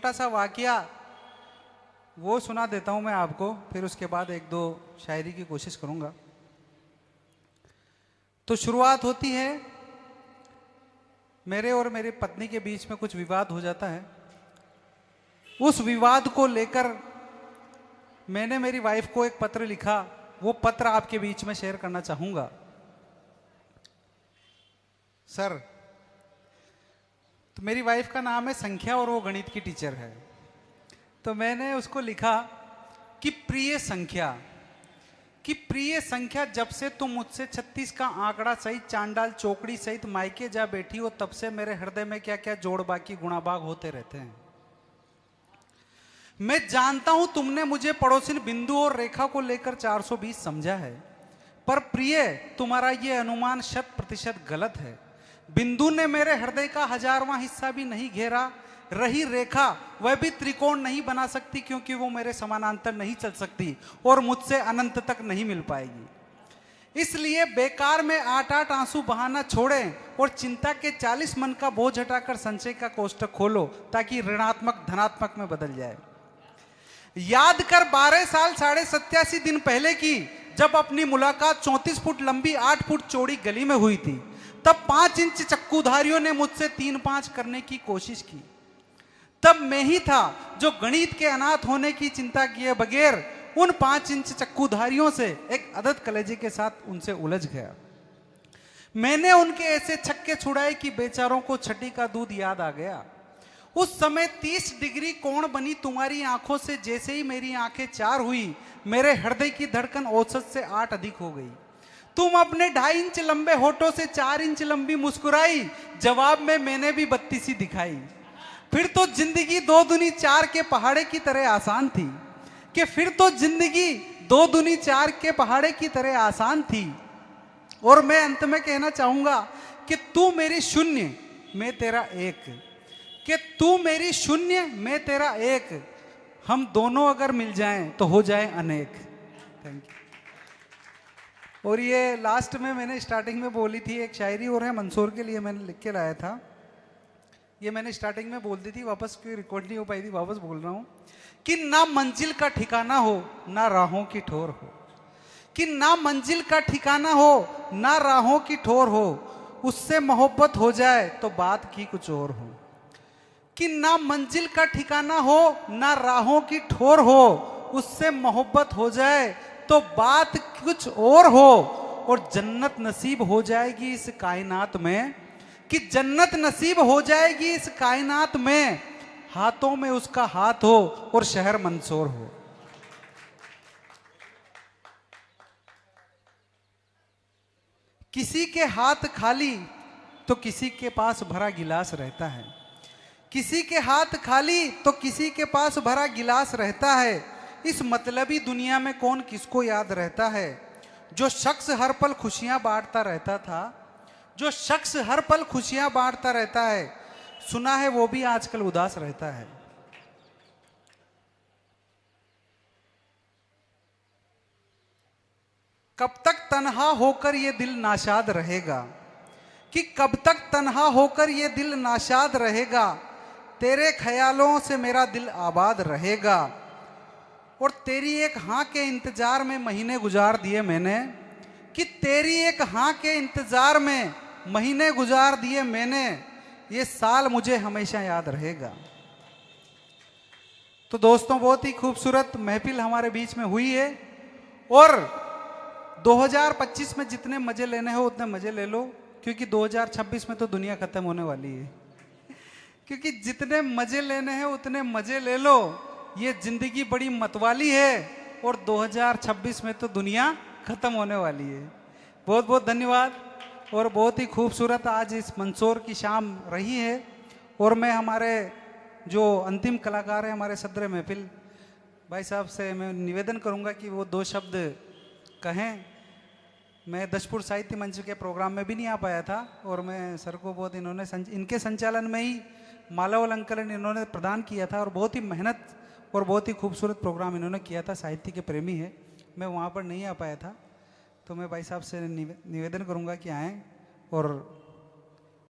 छोटा सा वाकया वो सुना देता हूं मैं आपको, फिर उसके बाद एक दो शायरी की कोशिश करूंगा। तो शुरुआत होती है, मेरे और मेरी पत्नी के बीच में कुछ विवाद हो जाता है। उस विवाद को लेकर मैंने मेरी वाइफ को एक पत्र लिखा, वो पत्र आपके बीच में शेयर करना चाहूंगा। सर, तो मेरी वाइफ का नाम है संख्या और वो गणित की टीचर है। तो मैंने उसको लिखा कि प्रिय संख्या, जब से तुम मुझसे 36 का आंकड़ा सहित चांडाल चौकड़ी सहित मायके जा बैठी हो, तब से मेरे हृदय में क्या क्या जोड़ बाकी गुणाभाग होते रहते हैं। मैं जानता हूं तुमने मुझे पड़ोसिन बिंदु और रेखा को लेकर 420 समझा है, पर प्रिय तुम्हारा यह अनुमान 100% गलत है। बिंदु ने मेरे हृदय का 1000वां हिस्सा भी नहीं घेरा, रही रेखा वह भी त्रिकोण नहीं बना सकती, क्योंकि वो मेरे समानांतर नहीं चल सकती और मुझसे अनंत तक नहीं मिल पाएगी। इसलिए बेकार में 8-8 आंसू बहाना छोड़ें और चिंता के 40 मन का बोझ हटाकर संचय का कोष्ठक खोलो, ताकि ऋणात्मक धनात्मक में बदल जाए। याद कर 12 साल 87 दिन पहले की, जब अपनी मुलाकात 34 फुट लंबी 8 फुट चौड़ी गली में हुई थी। तब 5 इंच चक्कूधारियों ने मुझसे 3-5 करने की कोशिश की। तब मैं ही था जो गणित के अनाथ होने की चिंता किए बगैर उन 5 इंच चक्कूधारियों से एक अदद कलेजे के साथ उनसे उलझ गया। मैंने उनके ऐसे छक्के छुड़ाए कि बेचारों को छठी का दूध याद आ गया। उस समय 30 डिग्री कोण बनी तुम्हारी आंखों से जैसे ही मेरी आंखें 4 हुई, मेरे हृदय की धड़कन औसत से 8 अधिक हो गई। तुम अपने 2.5 इंच लंबे होठों से 4 इंच लंबी मुस्कुराई, जवाब में मैंने भी 32 दिखाई। फिर तो जिंदगी 2 दूनी 4 के पहाड़े की तरह आसान थी, के पहाड़े की तरह आसान थी। और मैं अंत में कहना चाहूंगा कि तू मेरी शून्य मैं तेरा एक, हम दोनों अगर मिल जाएं तो हो जाए अनेक। Thank you. और ये लास्ट में मैंने स्टार्टिंग में बोली थी एक शायरी और है, मंसूर के लिए मैंने लिख के लाया था। ये मैंने स्टार्टिंग में बोल दी थी, वापस कोई रिकॉर्ड नहीं हो पाई थी, वापस बोल रहा हूं कि ना मंजिल का ठिकाना हो ना राहों की ठोर हो, उससे मोहब्बत हो जाए तो बात की कुछ और हो। कि ना मंजिल का ठिकाना हो ना राहों की ठोर हो, उससे मोहब्बत हो जाए तो बात कुछ और हो। और जन्नत नसीब हो जाएगी इस कायनात में, हाथों में उसका हाथ हो और शहर मंसूर हो। किसी के हाथ खाली तो किसी के पास भरा गिलास रहता है, इस मतलबी दुनिया में कौन किसको याद रहता है। जो शख्स हर पल खुशियां बांटता रहता है, सुना है वो भी आजकल उदास रहता है। कब तक तन्हा होकर ये दिल नाशाद रहेगा, तेरे ख्यालों से मेरा दिल आबाद रहेगा। और तेरी एक हाँ के इंतजार में महीने गुजार दिए मैंने, ये साल मुझे हमेशा याद रहेगा। तो दोस्तों, बहुत ही खूबसूरत महफिल हमारे बीच में हुई है, और 2025 में जितने मजे लेने हो उतने मजे ले लो, क्योंकि 2026 में तो दुनिया खत्म होने वाली है। क्योंकि जितने मजे लेने हैं उतने मजे ले लो, ये जिंदगी बड़ी मतवाली है, और 2026 में तो दुनिया खत्म होने वाली है। बहुत बहुत धन्यवाद। और बहुत ही खूबसूरत आज इस मंसूर की शाम रही है। और मैं हमारे जो अंतिम कलाकार हैं, हमारे सदर महफिल भाई साहब से मैं निवेदन करूंगा कि वो 2 शब्द कहें। मैं दशपुर साहित्य मंच के प्रोग्राम में भी नहीं आ पाया था, और मैं सर को बहुत इनके संचालन में ही मालव अलंकरण इन्होंने प्रदान किया था, और बहुत ही मेहनत और बहुत ही खूबसूरत प्रोग्राम इन्होंने किया था। साहित्य के प्रेमी है, मैं वहाँ पर नहीं आ पाया था। तो मैं भाई साहब से निवेदन करूँगा कि आएँ और